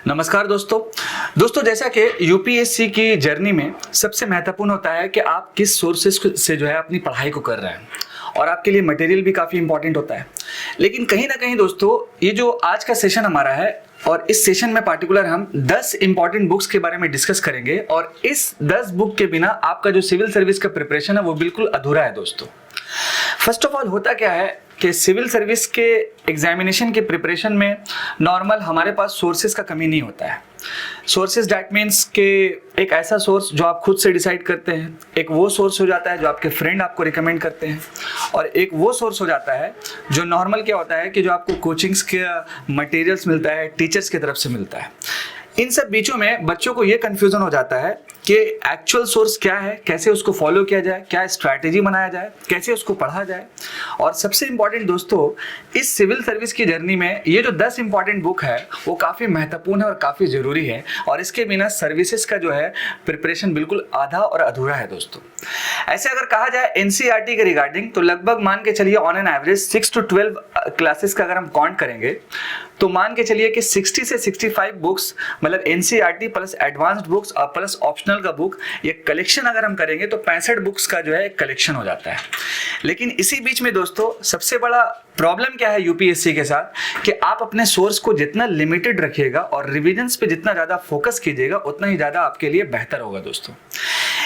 नमस्कार दोस्तों जैसा कि यूपीएससी की जर्नी में सबसे महत्वपूर्ण होता है कि आप किस सोर्सेस से जो है अपनी पढ़ाई को कर रहे हैं और आपके लिए मटेरियल भी काफ़ी इंपॉर्टेंट होता है। लेकिन कहीं ना कहीं दोस्तों ये जो आज का सेशन हमारा है और इस सेशन में पार्टिकुलर हम 10 इंपॉर्टेंट बुक्स के बारे में डिस्कस करेंगे और इस 10 बुक के बिना आपका जो सिविल सर्विस का प्रिपरेशन है वो बिल्कुल अधूरा है दोस्तों। फर्स्ट ऑफ ऑल होता क्या है कि सिविल सर्विस के एग्जामिनेशन के प्रिपरेशन में नॉर्मल हमारे पास सोर्सेज का कमी नहीं होता है। सोर्सेज दैट मीन्स के एक ऐसा सोर्स जो आप खुद से डिसाइड करते हैं, एक वो सोर्स हो जाता है जो आपके फ्रेंड आपको रिकमेंड करते हैं, और एक वो सोर्स हो जाता है जो नॉर्मल क्या होता है कि जो आपको कोचिंग्स के मटेरियल्स मिलता है, टीचर्स की तरफ से मिलता है। इन सब बीचों में बच्चों को ये कंफ्यूजन हो जाता है कि एक्चुअल सोर्स क्या है, कैसे उसको फॉलो किया जाए, क्या स्ट्रैटेजी बनाया जाए, कैसे उसको पढ़ा जाए। और सबसे इंपॉर्टेंट दोस्तों, इस सिविल सर्विस की जर्नी में ये जो 10 इंपॉर्टेंट बुक है वो काफ़ी महत्वपूर्ण है और काफ़ी ज़रूरी है, और इसके बिना सर्विसेज का जो है प्रिपरेशन बिल्कुल आधा और अधूरा है दोस्तों। ऐसे अगर कहा जाए एनसीईआरटी के रिगार्डिंग तो लगभग मान के चलिए on an average 6 to 12 classes का अगर हम काउंट करेंगे तो मान के चलिए कि 60 से 65 बुक्स मतलब एनसीईआरटी प्लस एडवांस्ड बुक्स और प्लस ऑप्शनल का बुक, ये कलेक्शन अगर हम करेंगे तो 65 बुक्स का जो है कलेक्शन हो जाता है। लेकिन इसी बीच में दोस्तों सबसे बड़ा प्रॉब्लम क्या है यूपीएससी के साथ कि आप अपने सोर्स को जितना लिमिटेड रखिएगा और रिविजन्स पे जितना ज़्यादा फोकस कीजिएगा उतना ही ज़्यादा आपके लिए बेहतर होगा दोस्तों।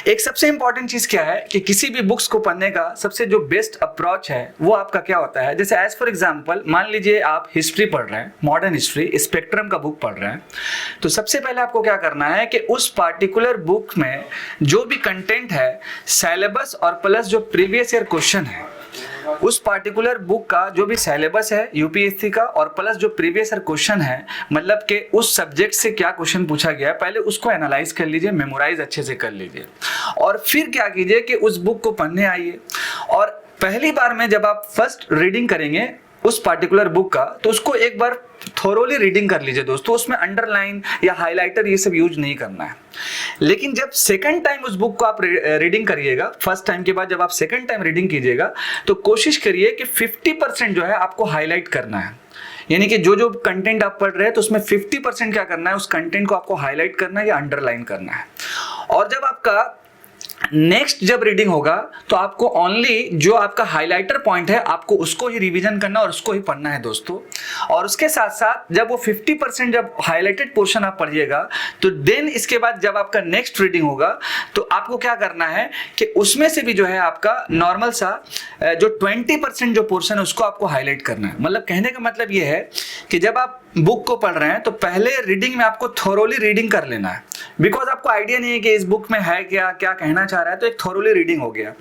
एक सबसे इंपॉर्टेंट चीज़ क्या है कि किसी भी बुक्स को पढ़ने का सबसे जो बेस्ट अप्रोच है वो आपका क्या होता है। जैसे एज फॉर एग्जांपल मान लीजिए आप हिस्ट्री पढ़ रहे हैं, मॉडर्न हिस्ट्री, स्पेक्ट्रम का बुक पढ़ रहे हैं, तो सबसे पहले आपको क्या करना है कि उस पार्टिकुलर बुक में जो भी कंटेंट है, सिलेबस और प्लस जो प्रीवियस ईयर क्वेश्चन है, उस पार्टिकुलर बुक का जो भी सिलेबस है यूपीएससी का और प्लस जो प्रीवियस ईयर क्वेश्चन है, मतलब कि उस सब्जेक्ट से क्या क्वेश्चन पूछा गया है, पहले उसको एनालाइज कर लीजिए, मेमोराइज अच्छे से कर लीजिए, और फिर क्या कीजिए कि उस बुक को पढ़ने आइए। और पहली बार में जब आप फर्स्ट रीडिंग करेंगे उस पार्टिकुलर बुक का तो उसको एक बार थोरोली रीडिंग कर लीजिए दोस्तों, उसमें अंडरलाइन या हाइलाइटर ये सब यूज नहीं करना है। लेकिन जब सेकंड टाइम उस बुक को आप रीडिंग करिएगा, फर्स्ट टाइम के बाद जब आप सेकंड टाइम रीडिंग कीजिएगा तो कोशिश करिए कि 50% जो है आपको हाईलाइट करना है। यानी कि जो जो कंटेंट आप पढ़ रहे हैं तो उसमें 50% क्या करना है, उस कंटेंट को आपको हाईलाइट करना है या अंडरलाइन करना है। और जब आपका नेक्स्ट जब रीडिंग होगा तो आपको ओनली जो आपका हाइलाइटर पॉइंट है आपको उसको ही रिवीजन करना और उसको ही पढ़ना है दोस्तों। और उसके साथ साथ जब वो 50% जब हाइलाइटेड पोर्शन आप पढ़िएगा तो देन इसके बाद जब आपका नेक्स्ट रीडिंग होगा तो आपको क्या करना है कि उसमें से भी जो है आपका नॉर्मल सा जो 20% जो पोर्शन है उसको आपको हाईलाइट करना है। मतलब कहने का मतलब ये है कि जब आप बुक को पढ़ रहे हैं तो पहले रीडिंग में आपको थोरोली रीडिंग कर लेना है, बिकॉज आपको आइडिया नहीं है कि इस बुक में है क्या, क्या कहना चाह रहा है, तो एक थोरोली रीडिंग हो गया।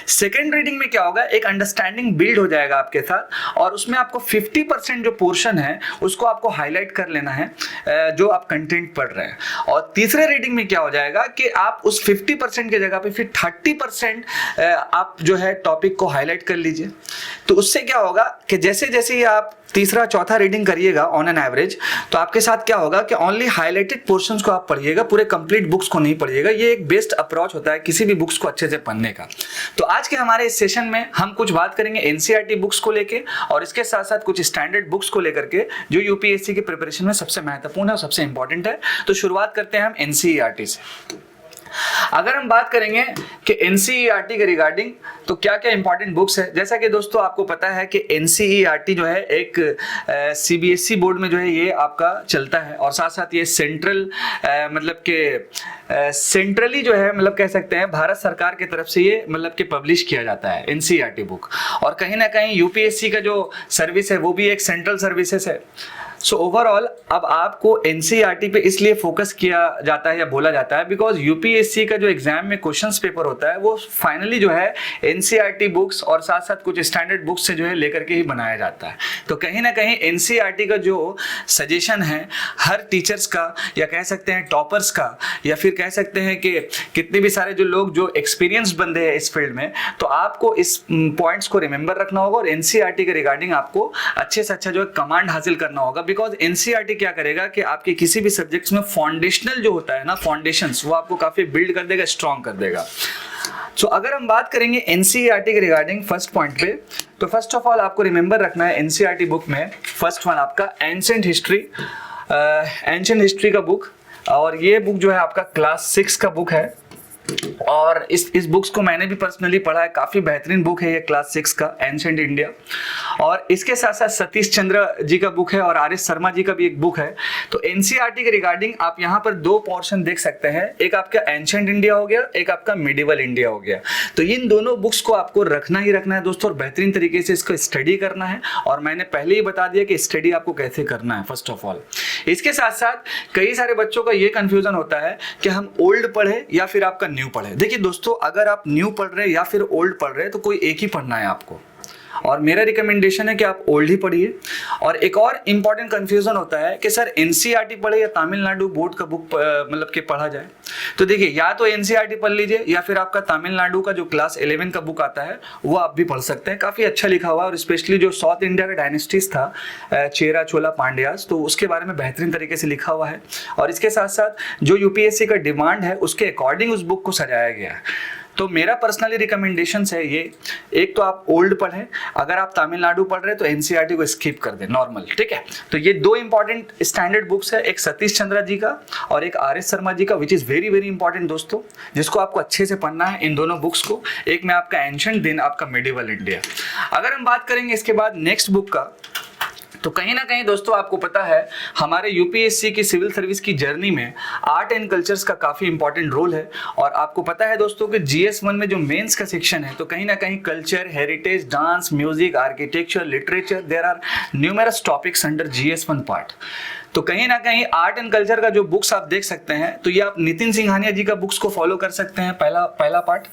सेकेंड रीडिंग में क्या होगा, एक अंडरस्टैंडिंग बिल्ड हो जाएगा आपके साथ और उसमें आपको 50% जो पोर्शन है उसको आपको हाईलाइट कर लेना है जो आप कंटेंट पढ़ रहे हैं। और तीसरे रीडिंग में क्या हो जाएगा कि आप उस 50% की जगह पे फिर 30% आप जो है टॉपिक को हाईलाइट कर लीजिए। तो उससे क्या होगा कि जैसे जैसे ही आप तीसरा चौथा रीडिंग करिएगा ऑन एन एवरेज तो आपके साथ क्या होगा कि ओनली हाइलाइटेड पोर्शंस को आप पढ़िएगा, पूरे कंप्लीट बुक्स को नहीं पढ़िएगा। ये एक बेस्ट अप्रोच होता है किसी भी बुक्स को अच्छे से पढ़ने का। तो आज के हमारे इस सेशन में हम कुछ बात करेंगे एनसीईआरटी बुक्स को लेके और इसके साथ साथ कुछ स्टैंडर्ड बुक्स को लेकर के जो यूपीएससी के प्रिपरेशन में सबसे महत्वपूर्ण है और सबसे इंपॉर्टेंट है। तो शुरुआत करते हैं हम एनसीईआरटी से। अगर हम बात करेंगे कि एनसीईआरटी के रिगार्डिंग तो क्या क्या इंपॉर्टेंट बुक्स है, जैसा कि दोस्तों आपको पता है कि एनसीईआरटी जो है एक सीबीएसई बोर्ड में जो है ये आपका चलता है और साथ साथ ये सेंट्रल मतलब के सेंट्रली जो है मतलब कह सकते हैं भारत सरकार की तरफ से ये मतलब कि पब्लिश किया जाता है एनसीईआरटी बुक। और कहीं ना कहीं यूपीएससी का जो सर्विस है वो भी एक सेंट्रल सर्विसेज है। सो ओवरऑल अब आपको एनसीईआरटी पे इसलिए फोकस किया जाता है या बोला जाता है बिकॉज यूपीएससी का जो एग्जाम में क्वेश्चंस पेपर होता है वो फाइनली जो है एनसीईआरटी बुक्स और साथ साथ कुछ स्टैंडर्ड बुक्स से जो है लेकर के ही बनाया जाता है। तो कहीं ना कहीं एनसीईआरटी का जो सजेशन है हर टीचर्स का या कह सकते हैं टॉपर्स का या फिर कह सकते हैं कि कितने भी सारे जो लोग जो एक्सपीरियंस बंदे हैं इस फील्ड में, तो आपको इस पॉइंट्स को रिमेंबर रखना होगा और एनसीईआरटी के रिगार्डिंग आपको अच्छे से अच्छा जो है कमांड हासिल करना होगा। बिकॉज एनसीईआरटी क्या करेगा कि आपके किसी भी सब्जेक्ट्स में फाउंडेशनल जो होता है ना, फाउंडेशंस, वो आपको काफी बिल्ड कर देगा, स्ट्रॉन्ग कर देगा। सो अगर हम बात करेंगे एनसीईआरटी के रिगार्डिंग फर्स्ट पॉइंट पे, तो फर्स्ट ऑफ ऑल आपको रिमेंबर रखना है एनसीईआरटी बुक में फर्स्ट वन आपका एंशिएंट हिस्ट्री एंशिएंट हिस्ट्री का बुक, और ये बुक जो है आपका क्लास 6 का बुक है। और इस बुक्स को मैंने भी पर्सनली पढ़ा है, काफी बेहतरीन बुक है ये क्लास 6 का एंशिएंट इंडिया। और इसके साथ साथ सतीश चंद्र जी का बुक है और आर एस शर्मा जी का भी एक बुक है। तो एनसीईआरटी के रिगार्डिंग आप यहाँ पर 2 पोर्शन देख सकते हैं, एक आपका एंशिएंट इंडिया हो गया, एक आपका मिडिवल इंडिया हो गया। तो इन दोनों बुक्स को आपको रखना ही रखना है दोस्तों, और बेहतरीन तरीके से इसको स्टडी करना है। और मैंने पहले ही बता दिया कि स्टडी आपको कैसे करना है फर्स्ट ऑफ ऑल। इसके साथ साथ कई सारे बच्चों का ये कंफ्यूजन होता है कि हम ओल्ड पढ़े या फिर आपका न्यू पढ़े। देखिए दोस्तों, अगर आप न्यू पढ़ रहे हैं या फिर ओल्ड पढ़ रहे हैं तो कोई एक ही पढ़ना है आपको, और मेरा रिकमेंडेशन है कि आप ओल्ड ही पढ़िए। और एक और इंपॉर्टेंट कंफ्यूजन होता है कि सर एनसीईआरटी पढ़े या तमिलनाडु बोर्ड का बुक मतलब कि पढ़ा जाए। तो देखिए, या तो एनसीईआरटी पढ़ लीजिए या फिर आपका तमिलनाडु का जो क्लास 11 का बुक आता है वो आप भी पढ़ सकते हैं, काफी अच्छा लिखा हुआ है। और स्पेशली जो साउथ इंडिया का डायनेस्टीज था, चेरा चोला पांड्यास, तो उसके बारे में बेहतरीन तरीके से लिखा हुआ है। और इसके साथ साथ जो यूपीएससी का डिमांड है उसके अकॉर्डिंग उस बुक को सजाया गया है। तो मेरा पर्सनली रिकमेंडेशन है ये, एक तो आप ओल्ड पढ़ें, अगर आप तमिलनाडु पढ़ रहे हैं तो एनसीईआरटी को स्किप कर दें नॉर्मल, ठीक है। तो ये 2 इंपॉर्टेंट स्टैंडर्ड बुक्स है, एक सतीश चंद्र जी का और एक आर एस शर्मा जी का, which is very very important दोस्तों, जिसको आपको अच्छे से पढ़ना है इन दोनों बुक्स को। एक में आपका एंशिएंट, देन आपका मिडिवल इंडिया। अगर हम बात करेंगे इसके बाद नेक्स्ट बुक का, तो कहीं ना कहीं दोस्तों आपको पता है हमारे यूपीएससी की सिविल सर्विस की जर्नी में आर्ट एंड कल्चर्स का काफी इंपॉर्टेंट रोल है। और आपको पता है दोस्तों कि जीएस1 में जो मेंस का सेक्शन है, तो कहीं ना कहीं culture, heritage, dance, music, architecture, literature, there are numerous topics under जीएस1 पार्ट। तो कहीं ना कहीं आर्ट एंड कल्चर का जो बुक्स आप देख सकते हैं, तो ये आप नितिन सिंघानिया जी का बुक्स को फॉलो कर सकते हैं, पहला पार्ट।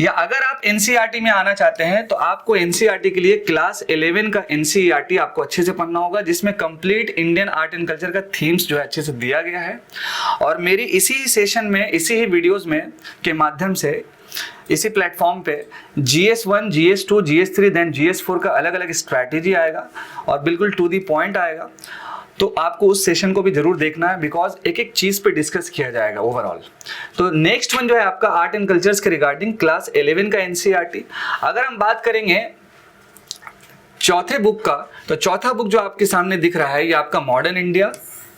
या अगर आप एनसीईआरटी में आना चाहते हैं तो आपको एनसीईआरटी के लिए क्लास 11 का एनसीईआरटी आपको अच्छे से पढ़ना होगा, जिसमें complete Indian art and culture का थीम्स जो है अच्छे से दिया गया है। और मेरी इसी सेशन में, इसी ही वीडियोस में के माध्यम से, इसी प्लेटफॉर्म पे GS1, GS2, GS3 then GS4 का अलग अलग स्ट्रैटेजी आएगा और बिल्कुल टू दी पॉइंट आएगा। तो आपको उस सेशन को भी जरूर देखना है, बिकॉज एक एक चीज पे डिस्कस किया जाएगा ओवरऑल। तो नेक्स्ट वन जो है आपका आर्ट एंड कल्चर्स के रिगार्डिंग क्लास 11 का एनसीईआरटी। अगर हम बात करेंगे चौथे बुक का, तो चौथा बुक जो आपके सामने दिख रहा है ये आपका मॉडर्न इंडिया,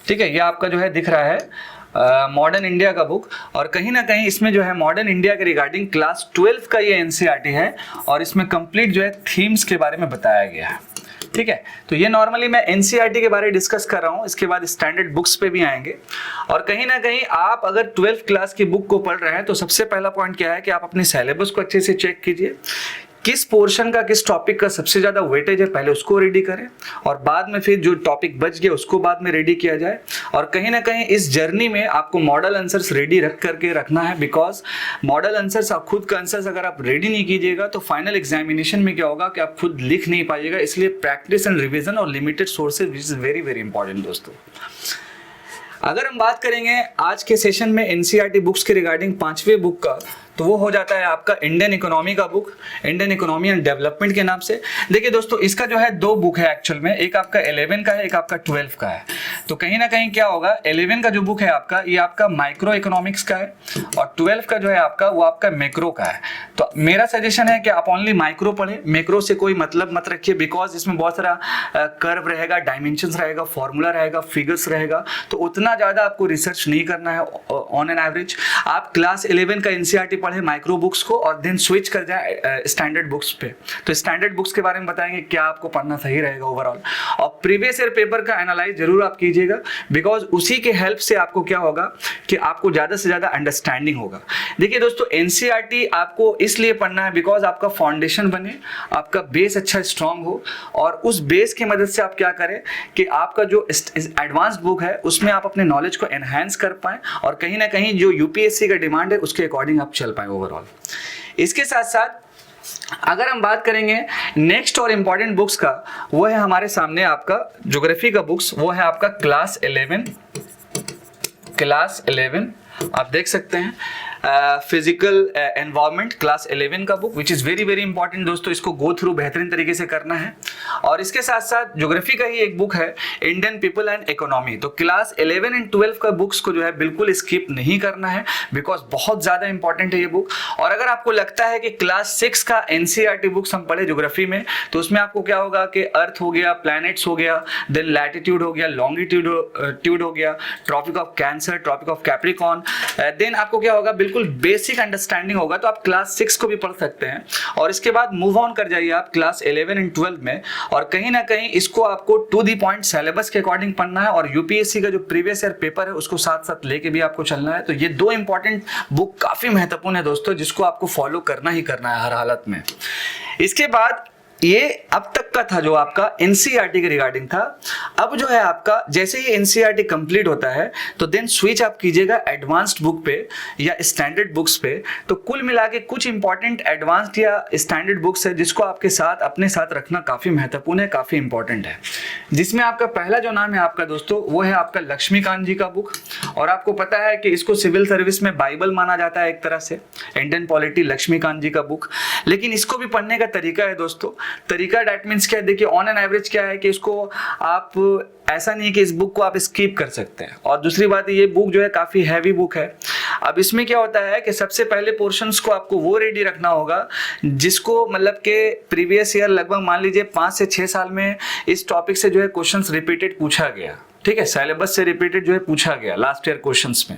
ठीक है। ये आपका जो है दिख रहा है मॉडर्न इंडिया का बुक, और कहीं ना कहीं इसमें जो है मॉडर्न इंडिया के रिगार्डिंग क्लास 12 का ये एनसीईआरटी है, और इसमें कंप्लीट जो है थीम्स के बारे में बताया गया है, ठीक है। तो ये नॉर्मली मैं एनसीईआरटी के बारे में डिस्कस कर रहा हूँ, इसके बाद स्टैंडर्ड बुक्स पे भी आएंगे। और कहीं ना कहीं आप अगर 12th क्लास की बुक को पढ़ रहे हैं तो सबसे पहला पॉइंट क्या है कि आप अपने सिलेबस को अच्छे से चेक कीजिए, किस पोर्शन का, किस टॉपिक का सबसे ज्यादा वेटेज है, पहले उसको रेडी करें, और बाद में फिर जो टॉपिक बच गया उसको बाद में रेडी किया जाए। और कहीं ना कहीं इस जर्नी में आपको मॉडल आंसर्स रेडी रख करके रखना है, बिकॉज मॉडल आंसर्स, आप खुद का आंसर्स अगर आप रेडी नहीं कीजिएगा तो फाइनल एग्जामिनेशन में क्या होगा कि आप खुद लिख नहीं पाइएगा। इसलिए प्रैक्टिस एंड रिविजन और limited sources which is very very important दोस्तों। अगर हम बात करेंगे आज के सेशन में एनसीईआरटी बुक्स के रिगार्डिंग 5वें बुक का, तो वो हो जाता है आपका इंडियन इकोनॉमी का book, Indian economy and development के नाम से। देखिए दोस्तों, इसका जो है 2 बुक है एक्चुअल में, एक आपका 11 का है, एक आपका 12 का है। तो कहीं ना कहीं क्या होगा, 11 का जो बुक है आपका, ये आपका माइक्रो इकोनॉमिक्स का है, और 12 का जो है आपका वो आपका मैक्रो का है। तो मेरा सजेशन है कि आप ओनली माइक्रो पढ़ें, मैक्रो से कोई मतलब मत रखिए, बिकॉज इसमें बहुत सारा कर्व रहेगा, डायमेंशंस रहेगा, फॉर्मूला रहेगा, फिगर्स रहेगा, तो उतना ज्यादा आपको रिसर्च नहीं करना है ऑन एन एवरेज। आप क्लास 11 का एनसीईआरटी पढ़े माइक्रो बुक्स को, और देन स्विच कर जाए स्टैंडर्ड बुक्स पे। तो स्टैंडर्ड बुक्स के बारे में बताएंगे क्या आपको पढ़ना सही रहेगा ओवरऑल, और प्रीवियस ईयर पेपर का एनालाइज जरूर आप कीजिएगा, बिकॉज उसी के हेल्प से आपको क्या होगा कि आपको ज्यादा से ज्यादा अंडरस्टैंडिंग होगा। देखिए दोस्तों, एनसीईआरटी आपको इसलिए पढ़ना है बिकॉज आपका फाउंडेशन बने, आपका बेस अच्छा स्ट्रांग हो, और उस बेस की मदद से आप क्या करें कि आपका जो एडवांस बुक है उसमें आप अपने नॉलेज को एनहांस कर पाएं, और कहीं ना कहीं जो यूपीएससी का डिमांड है उसके अकॉर्डिंग आप चल पाएं ओवरऑल। इसके साथ साथ अगर हम बात करेंगे नेक्स्ट और इंपॉर्टेंट बुक्स का, वो है हमारे सामने आपका ज्योग्राफी का बुक्स, वो है आपका क्लास 11 आप देख सकते हैं, फिजिकल एनवायरनमेंट क्लास 11 का book, which is very very important दोस्तों। इसको गो थ्रू बेहतरीन तरीके से करना है, और इसके साथ साथ ज्योग्राफी का ही एक बुक है इंडियन पीपल एंड इकोनॉमी। तो क्लास 11 एंड 12 का बुक्स को जो है बिल्कुल स्किप नहीं करना है, बिकॉज बहुत ज़्यादा इंपॉर्टेंट है ये बुक। और अगर आपको लगता है कि क्लास 6 का एनसीईआरटी बुक्स हम पढ़े ज्योग्राफी में, तो उसमें आपको क्या होगा कि अर्थ हो गया, प्लैनेट्स हो गया, देन लैटिट्यूड हो गया, लॉन्गिट्यूड हो गया, Tropic of Cancer, Tropic of Capricorn, then आपको क्या होगा, बिल्कुल बेसिक अंडरस्टैंडिंग होगा। तो आप क्लास 6 को भी पढ़ सकते हैं और इसके बाद मूव ऑन कर जाइए आप क्लास 11 एंड 12 में। और कहीं ना कहीं इसको आपको टू दी पॉइंट सिलेबस के अकॉर्डिंग पढ़ना है और यूपीएससी का जो प्रीवियस ईयर पेपर है उसको साथ साथ लेके भी आपको चलना है। तो ये दो इंपॉर्टेंट बुक काफी महत्वपूर्ण है दोस्तों, जिसको आपको फॉलो करना ही करना है हर हालत में। इसके बाद ये अब तक का था जो आपका एनसीईआरटी के रिगार्डिंग था। अब जो है आपका जैसे ही एनसीईआरटी कंप्लीट होता है तो देन स्विच आप कीजिएगा एडवांस्ड बुक पे या स्टैंडर्ड बुक्स पे। तो कुल मिला के कुछ इंपॉर्टेंट एडवांस्ड या स्टैंडर्ड बुक्स है जिसको आपके साथ अपने साथ रखना काफी महत्वपूर्ण है, काफी इंपॉर्टेंट है। जिसमें आपका पहला जो नाम है आपका दोस्तों वो है आपका लक्ष्मीकांत जी का बुक। और आपको पता है कि इसको सिविल सर्विस में बाइबल माना जाता है एक तरह से, इंडियन पॉलिटी लक्ष्मीकांत जी का बुक। लेकिन इसको भी पढ़ने का तरीका है दोस्तों, तरीका डैट मीन्स क्या है, देखिए ऑन एन एवरेज क्या है कि इसको आप ऐसा नहीं कि इस बुक को आप स्किप कर सकते हैं। और दूसरी बात ये बुक जो है काफी हैवी बुक है। अब इसमें क्या होता है कि सबसे पहले पोर्शंस को आपको वो रेडी रखना होगा जिसको मतलब के प्रीवियस ईयर लगभग मान लीजिए 5 से 6 साल में इस टॉपिक से जो है क्वेश्चंस रिपीटेड पूछा गया, ठीक है, सिलेबस से रिपीटेड जो है पूछा गया लास्ट ईयर क्वेश्चंस में।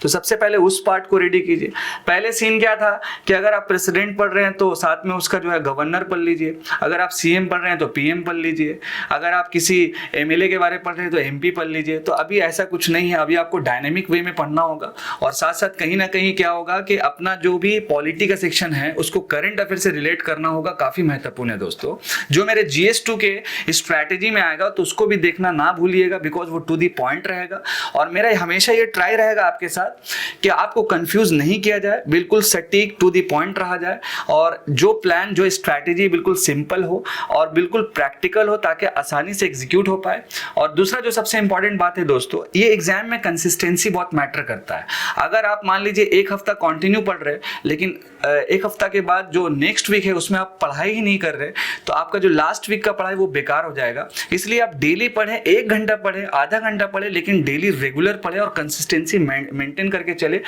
तो सबसे पहले उस पार्ट को रेडी कीजिए। पहले सीन क्या था कि अगर आप प्रेसिडेंट पढ़ रहे हैं तो साथ में उसका जो है गवर्नर पढ़ लीजिए, अगर आप सीएम पढ़ रहे हैं तो पीएम पढ़ लीजिए, अगर आप किसी एमएलए के बारे में पढ़ रहे हैं तो एमपी पढ़ लीजिए। तो अभी ऐसा कुछ नहीं है, अभी आपको डायनेमिक वे में पढ़ना होगा। और साथ साथ कहीं ना कहीं क्या होगा कि अपना जो भी पॉलिटी का सेक्शन है उसको करंट अफेयर से रिलेट करना होगा, काफी महत्वपूर्ण है दोस्तों। जो मेरे GS2 के स्ट्रैटेजी में आएगा तो उसको भी देखना ना भूलिएगा, बिकॉज वो टू दी पॉइंट रहेगा। और मेरा हमेशा ये ट्राई रहेगा आपके साथ कि आपको कंफ्यूज नहीं किया जाए, बिल्कुल सटीक टू दी पॉइंट रहा जाए और जो प्लान जो स्ट्रैटेजी बिल्कुल सिंपल हो और बिल्कुल प्रैक्टिकल हो ताकि आसानी से एग्जीक्यूट हो पाए। और दूसरा जो सबसे इंपॉर्टेंट बात है दोस्तों, ये एग्जाम में कंसिस्टेंसी बहुत मैटर करता है। अगर आप मान लीजिए एक हफ्ता कंटिन्यू पढ़ रहे लेकिन एक हफ्ता के बाद जो नेक्स्ट वीक है उसमें आप पढ़ाई ही नहीं कर रहे तो आपका जो लास्ट वीक का पढ़ाई वो बेकार हो जाएगा। इसलिए आप डेली पढ़ें, 1 घंटा पढ़ें, आधा घंटा पढ़े, लेकिन डेली रेगुलर पढ़े और कंसिस्टेंसी मेंटेन करके चले।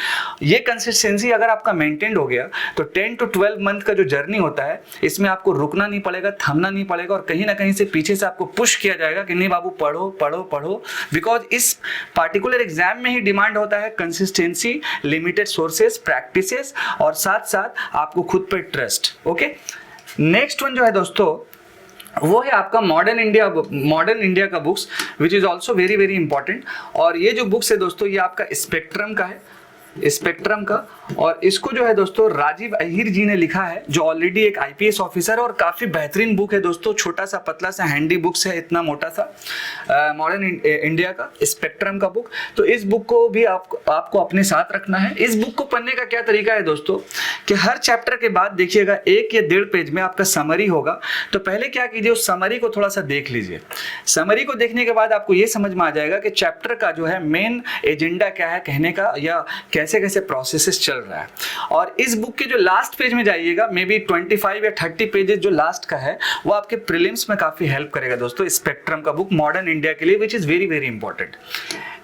ये कंसिस्टेंसी अगर आपका मेंटेन हो गया तो 10 to 12 मंथ का जो जर्नी होता है इसमें आपको रुकना नहीं पड़ेगा, थमना नहीं पड़ेगा और कहीं ना कहीं से पीछे से आपको पुश किया जाएगा कि नहीं बाबू पढ़ो पढ़ो पढ़ो। बिकॉज इस पार्टिकुलर एग्जाम में ही डिमांड होता है कंसिस्टेंसी, लिमिटेड सोर्सेस, प्रैक्टिसेस और साथ साथ आपको खुद पर ट्रस्ट। ओके, नेक्स्ट वन जो है दोस्तों वो है आपका मॉडर्न इंडिया का books which is also very very important. और ये जो बुक्स है दोस्तों ये आपका स्पेक्ट्रम का है, स्पेक्ट्रम का। और इसको जो है दोस्तों राजीव अहीर जी ने लिखा है जो ऑलरेडी एक आईपीएस ऑफिसर है और काफी बेहतरीन बुक है दोस्तों। छोटा सा पतला सा हैंडी बुक्स है, इतना मोटा सा मॉडर्न इंडिया का स्पेक्ट्रम का बुक। तो इस बुक को भी आपको अपने साथ रखना है। इस बुक को पढ़ने का क्या तरीका है दोस्तों कि हर चैप्टर के बाद देखिएगा 1 या 1.5 पेज में आपका समरी होगा। तो पहले क्या कीजिए, उस समरी को थोड़ा सा देख लीजिए। समरी को देखने के बाद आपको ये समझ में आ जाएगा कि चैप्टर का जो है मेन एजेंडा क्या है कहने का या कैसे कैसे प्रोसेसेस चल रहा है। और इस बुक के जो लास्ट पेज में जाइएगा, मे बी 25 या 30 पेजेस जो लास्ट का है वो आपके प्रीलिम्स में काफी हेल्प करेगा दोस्तों। स्पेक्ट्रम का बुक मॉडर्न इंडिया के लिए which is very very important.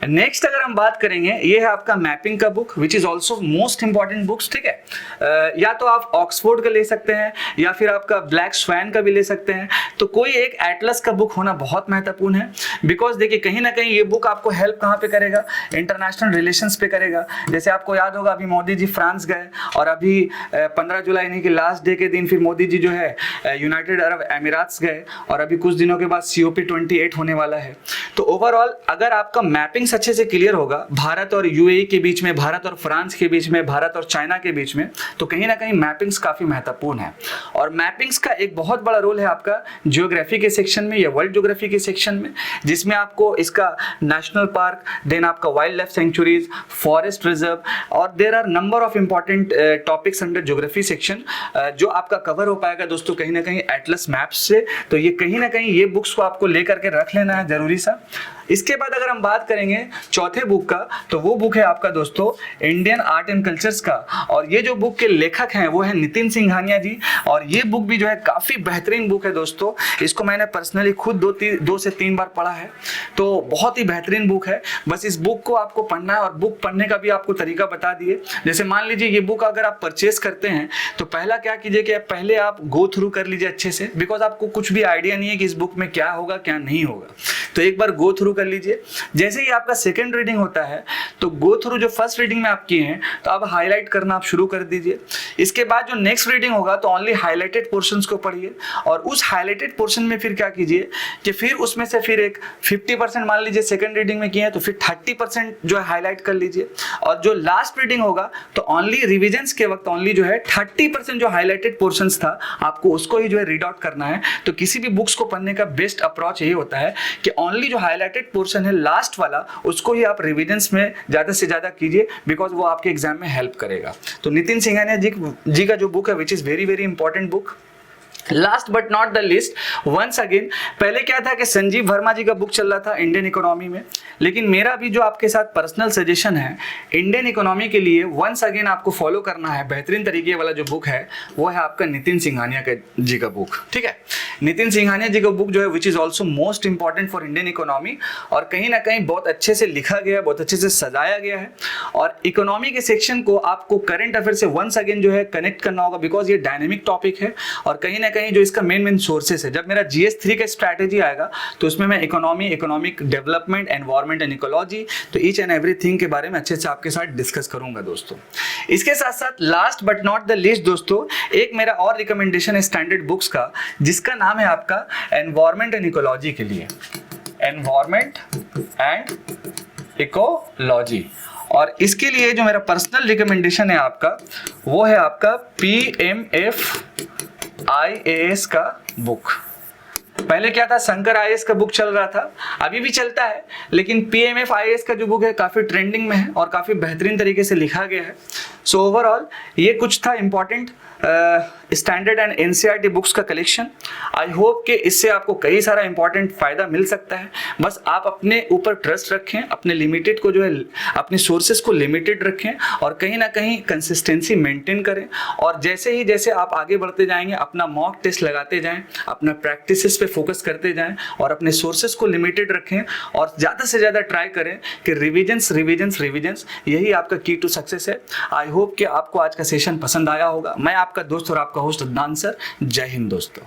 Next अगर हम बात करेंगे ये है आपका मैपिंग का book which is also most important books, ठीक है। या तो आप ऑक्सफोर्ड का ले सकते हैं या फिर आपका ब्लैक स्वैन का भी ले सकते हैं। तो कोई एक एटलस का बुक होना बहुत महत्वपूर्ण है। बिकॉज देखिए कहीं ना कहीं ये बुक आपको हेल्प कहाँ पे करेगा, इंटरनेशनल रिलेशंस पे करेगा। जैसे आपको याद होगा अभी मोदी जी फ्रांस गए और अभी 15 जुलाई यानी कि लास्ट डे के दिन फिर मोदी जी जो है यूनाइटेड अरब अमीरात्स गए और अभी कुछ दिनों के बाद COP28 होने वाला है। तो ओवरऑल अगर आपका मैपिंग अच्छे से क्लियर होगा भारत और यूएई के बीच में, भारत और फ्रांस के बीच में, भारत और चाइना के बीच में, तो कहीं ना कहीं मैपिंग्स काफी महत्वपूर्ण है। और मैपिंग्स का एक बहुत बड़ा रोल है आपका जियोग्राफी के सेक्शन में या वर्ल्ड जियोग्राफी के सेक्शन में, जिसमें आपको इसका नेशनल पार्क, देन आपका wild life sanctuaries, forest reserve और there are number of important topics under geography section जो आपका कवर हो पाएगा दोस्तों कहीं ना कहीं एटलस मैप्स से। तो ये कहीं ना कहीं ये बुक्स को आपको लेकर के रख लेना है जरूरी सा। इसके बाद अगर हम बात करेंगे चौथे बुक का, तो वो बुक है आपका दोस्तों इंडियन आर्ट एंड कल्चर्स का। और ये जो बुक के लेखक हैं वो है नितिन सिंघानिया जी। और ये बुक भी जो है काफ़ी बेहतरीन बुक है दोस्तों। इसको मैंने पर्सनली खुद 2 से 3 बार पढ़ा है, तो बहुत ही बेहतरीन बुक है। बस इस बुक को आपको पढ़ना है और बुक पढ़ने का भी आपको तरीका बता दिए। जैसे मान लीजिए ये बुक अगर आप परचेस करते हैं तो पहला क्या कीजिए कि पहले आप गो थ्रू कर लीजिए अच्छे से, बिकॉज आपको कुछ भी आइडिया नहीं है कि इस बुक में क्या होगा क्या नहीं होगा। तो एक बार गो थ्रू कर लीजिए। जैसे ही आपका सेकंड रीडिंग होता है तो गो थ्रू जो फर्स्ट रीडिंग में आप किए हैं तो अब हाईलाइट करना आप शुरू कर दीजिए। इसके बाद जो नेक्स्ट रीडिंग होगा तो ओनली हाईलाइटेड पोर्शंस को पढ़िए। और उस हाईलाइटेड पोर्शन में फिर क्या कीजिए कि फिर उसमें से फिर एक 50% मान लीजिए सेकंड रीडिंग में किए हैं तो फिर 30% जो है हाईलाइट कर लीजिए। और जो लास्ट रीडिंग होगा तो ओनली रिविजन्स के वक्त ओनली जो है 30% जो हाईलाइटेड पोर्शंस था आपको उसको ही जो है रीड आउट करना है। तो किसी भी बुक्स को पढ़ने का बेस्ट अप्रोच यही होता है कि ओनली जो हाईलाइटेड पोर्शन है लास्ट वाला उसको ही आप रिविजन्स में ज़्यादा से ज़्यादा कीजिए, बिकॉज वो आपके एग्जाम में हेल्प करेगा। तो नितिन सिंघानिया जी का जो बुक है which is very very important book. Last but not the least, once again, पहले क्या था कि संजीव वर्मा जी का बुक चल रहा था इंडियन इकोनॉमी में, लेकिन मेरा भी जो आपके साथ पर्सनल सजेशन है इंडियन इकोनॉमी के लिए वंस अगेन आपको फॉलो करना है बेहतरीन तरीके वाला जो बुक है वो है आपका नितिन सिंघानिया जी का बुक। ठीक है, नितिन सिंघानिया जी का बुक जो है which is also most important for Indian economy. और कहीं ना कहीं बहुत अच्छे से लिखा गया है, बहुत अच्छे से सजाया गया है। और इकोनॉमी के सेक्शन को आपको करंट अफेयर से वंस अगेन जो है कनेक्ट करना होगा, बिकॉज ये डायनेमिक टॉपिक है। और कहीं ना कहीं जो इसका मेन सोर्सेस है, जब मेरा GS3 का स्ट्रैटेजी आएगा तो उसमें मैं economy, economic development, environment and ecology, तो ईच एंड एवरीथिंग के बारे में अच्छे से आपके साथ डिस्कस करूंगा दोस्तों। इसके साथ साथ last but not the least दोस्तों, एक मेरा और रिकमेंडेशन है स्टैंडर्ड बुक्स का, जिसका नाम है आपका एनवायरमेंट एंड इकोलॉजी के लिए, एनवायरमेंट एंड इकोलॉजी। और इसके लिए जो मेरा पर्सनल रिकमेंडेशन है आपका वो है आपका PMF IAS का बुक। पहले क्या था, शंकर IAS का बुक चल रहा था, अभी भी चलता है, लेकिन PMF IAS का जो बुक है काफ़ी ट्रेंडिंग में है और काफ़ी बेहतरीन तरीके से लिखा गया है। सो ओवरऑल ये कुछ था important standard and NCERT books का कलेक्शन। आई होप कि इससे आपको कई सारा इंपॉर्टेंट फायदा मिल सकता है। बस आप अपने ऊपर ट्रस्ट रखें, अपने लिमिटेड को जो है अपने सोर्सेज को लिमिटेड रखें और कहीं ना कहीं कंसिस्टेंसी मेंटेन करें। और जैसे आप आगे बढ़ते जाएंगे अपना मॉक टेस्ट लगाते जाएं, अपना प्रैक्टिसेस पे फोकस करते जाएं और अपने सोर्सेज को लिमिटेड रखें और ज़्यादा से ज़्यादा ट्राई करें कि रिविजन्स यही आपका की टू सक्सेस है। आई होप कि आपको आज का सेशन पसंद आया होगा। मैं आपका दोस्त और आपका होस्ट अदनान सर, जय हिंद दोस्तों।